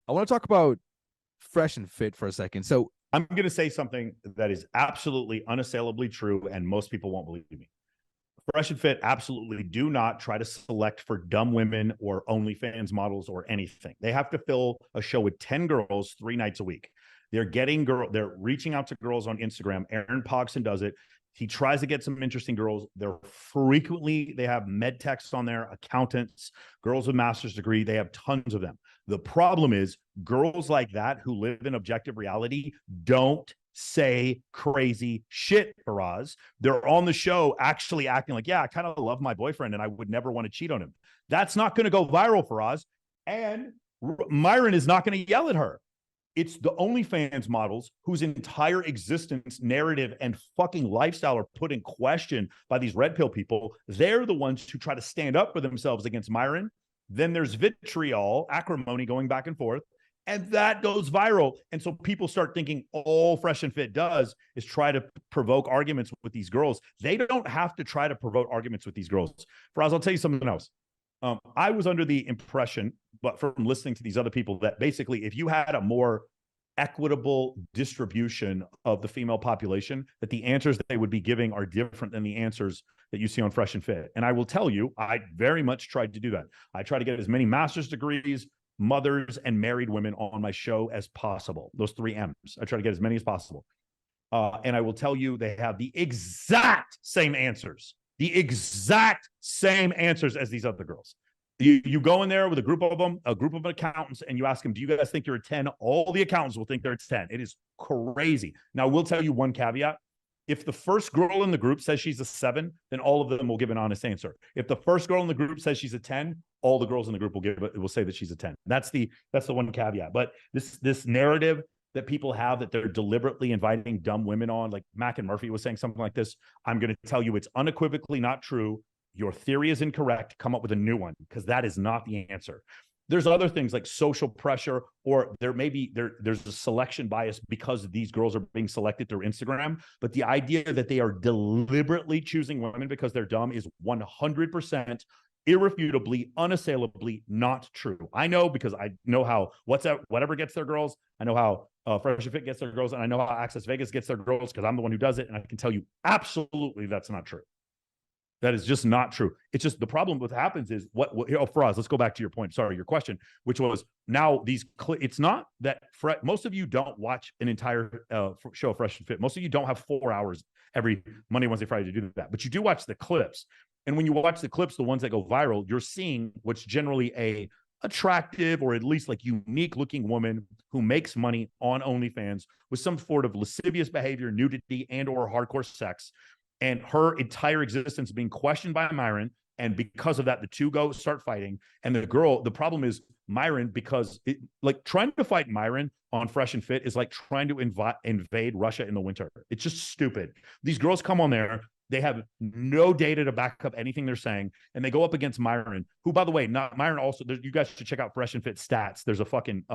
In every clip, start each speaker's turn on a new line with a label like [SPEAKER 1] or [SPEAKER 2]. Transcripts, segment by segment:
[SPEAKER 1] I want to talk about fresh and fit for a second. So
[SPEAKER 2] I'm going to say something that is absolutely unassailably true, and most people won't believe me. Fresh and Fit absolutely do not try to select for dumb women or OnlyFans models or anything. They have to fill a show with 10 girls 3 nights a week. They're reaching out to girls on Instagram. Aaron Pogson does it. He tries to get some interesting girls. They have med techs on there, accountants, girls with master's degree. They have tons of them. The problem is girls like that who live in objective reality don't say crazy shit, Faraz. They're on the show actually acting like, yeah, I kind of love my boyfriend and I would never want to cheat on him. That's not going to go viral, Faraz. And Myron is not going to yell at her. It's the OnlyFans models whose entire existence, narrative, and fucking lifestyle are put in question by these red pill people. They're the ones who try to stand up for themselves against Myron. Then there's vitriol, acrimony going back and forth. And that goes viral. And so people start thinking all Fresh and Fit does is try to provoke arguments with these girls. They don't have to try to provoke arguments with these girls. Faraz, I'll tell you something else. I was under the impression, but from listening to these other people, that basically if you had a more equitable distribution of the female population, that the answers that they would be giving are different than the answers that you see on Fresh and Fit. And I will tell you, I very much tried to do that. I try to get as many master's degrees, mothers, and married women on my show as possible. Those 3 M's. I try to get as many as possible. And I will tell you, they have the exact same answers. The exact same answers as these other girls. You go in there with a group of accountants, and you ask them, do you guys think you're a 10? All the accountants will think they're a 10. It is crazy. Now, we'll tell you one caveat. If the first girl in the group says she's a 7, then all of them will give an honest answer. If the first girl in the group says she's a 10, all the girls in the group will say that she's a 10. That's the one caveat. But this narrative that people have that they're deliberately inviting dumb women on, like Mac and Murphy was saying something like this, I'm going to tell you it's unequivocally not true. Your theory is incorrect. Come up with a new one, because that is not the answer. There's other things like social pressure, or there's a selection bias because these girls are being selected through Instagram. But the idea that they are deliberately choosing women because they're dumb is 100% irrefutably, unassailably not true. I know, because I know how whatever gets their girls. I know how Fresh and Fit gets their girls, and I know how Access Vegas gets their girls, because I'm the one who does it, and I can tell you absolutely that's not true. That is just not true. It's just the problem with what happens is Faraz, let's go back to your point. Sorry, your question, which was now it's not that most of you don't watch an entire show of Fresh and Fit. Most of you don't have 4 hours every Monday, Wednesday, Friday to do that, but you do watch the clips. And when you watch the clips, the ones that go viral, you're seeing what's generally a attractive or at least like unique looking woman who makes money on OnlyFans with some sort of lascivious behavior, nudity, and or hardcore sex. And her entire existence being questioned by Myron. And because of that, the two start fighting. And the problem is Myron, because trying to fight Myron on Fresh and Fit is like trying to invade Russia in the winter. It's just stupid. These girls come on there. They have no data to back up anything they're saying. And they go up against Myron, who, by the way, not Myron also, you guys should check out Fresh and Fit stats. There's a fucking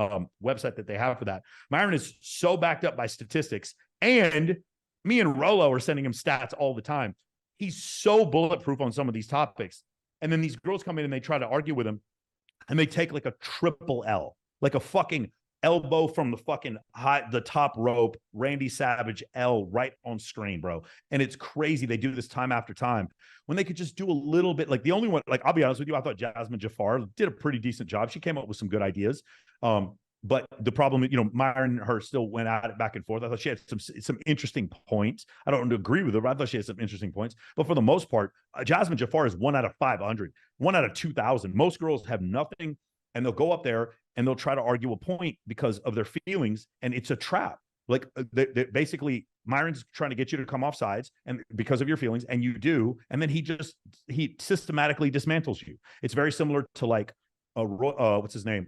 [SPEAKER 2] website that they have for that. Myron is so backed up by statistics, and me and Rolo are sending him stats all the time. He's so bulletproof on some of these topics. And then these girls come in and they try to argue with him, and they take like a triple L, like a fucking elbow from the top rope, Randy Savage L right on screen, bro. And it's crazy. They do this time after time when they could just do a little bit. Like the only one, like, I'll be honest with you, I thought Jasmine Jafar did a pretty decent job. She came up with some good ideas. But the problem, Myron and her still went at it back and forth. I thought she had some interesting points. I don't agree with her, but I thought she had some interesting points. But for the most part, Jasmine Jafar is 1 out of 500, 1 out of 2,000. Most girls have nothing, and they'll go up there and they'll try to argue a point because of their feelings, and it's a trap. Like they basically, Myron's trying to get you to come off sides, and because of your feelings, and you do, and then he systematically dismantles you. It's very similar to like what's his name?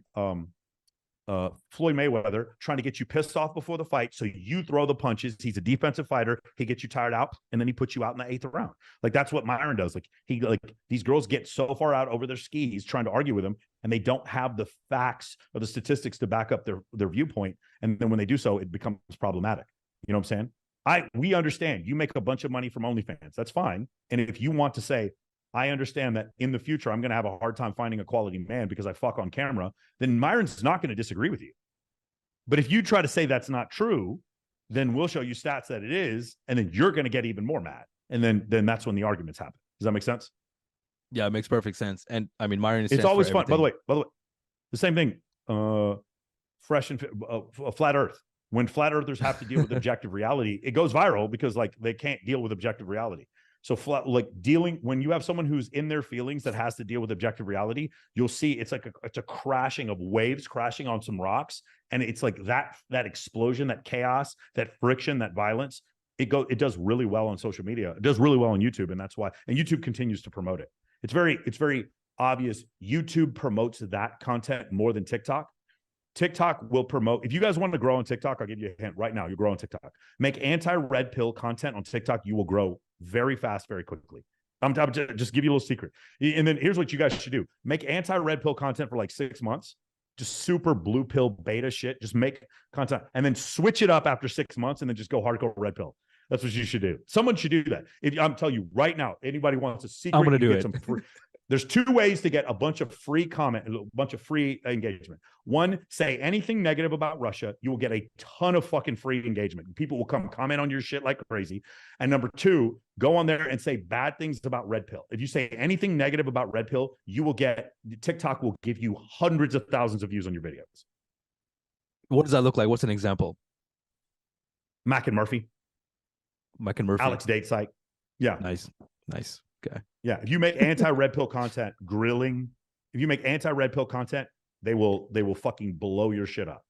[SPEAKER 2] Floyd Mayweather trying to get you pissed off before the fight, so you throw the punches. He's a defensive fighter. He gets you tired out, and then he puts you out in the 8th round. Like that's what Myron does. These girls get so far out over their skis trying to argue with him, and they don't have the facts or the statistics to back up their viewpoint. And then when they do so, it becomes problematic. You know what I'm saying? We understand you make a bunch of money from OnlyFans. That's fine. And if you want to say, I understand that in the future I'm going to have a hard time finding a quality man because I fuck on camera, then Myron's not going to disagree with you. But if you try to say that's not true, then we'll show you stats that it is, and then you're going to get even more mad. And then that's when the arguments happen. Does that make sense?
[SPEAKER 1] Yeah, it makes perfect sense. And I mean, Myron is
[SPEAKER 2] It's always fun. By the way, the same thing. Fresh and flat Earth. When flat earthers have to deal with objective reality, it goes viral because like they can't deal with objective reality. So when you have someone who's in their feelings that has to deal with objective reality, you'll see it's like it's a crashing of waves crashing on some rocks, and it's like that explosion, that chaos, that friction, that violence. It does really well on social media. It does really well on YouTube, and that's why. And YouTube continues to promote it. It's very obvious. YouTube promotes that content more than TikTok. TikTok will promote. If you guys want to grow on TikTok, I'll give you a hint right now. You grow on TikTok. Make anti-red pill content on TikTok. You will grow very fast, very quickly. I'm just give you a little secret. And then here's what you guys should do. Make anti-red pill content for like 6 months. Just super blue pill beta shit. Just make content and then switch it up after 6 months and then just go hardcore red pill. That's what you should do. Someone should do that. If I'm telling you right now, anybody wants a secret,
[SPEAKER 1] I'm going to do it.
[SPEAKER 2] There's 2 ways to get a bunch of free comment, a bunch of free engagement. One, say anything negative about Russia. You will get a ton of fucking free engagement. People will come comment on your shit like crazy. And number 2, go on there and say bad things about red pill. If you say anything negative about red pill, TikTok will give you hundreds of thousands of views on your videos.
[SPEAKER 1] What does that look like? What's an example?
[SPEAKER 2] Mac and Murphy. Alex Datesite. Yeah.
[SPEAKER 1] Nice. Okay.
[SPEAKER 2] Yeah. If you make anti-red pill content, grilling, if you make anti-red pill content, they will fucking blow your shit up.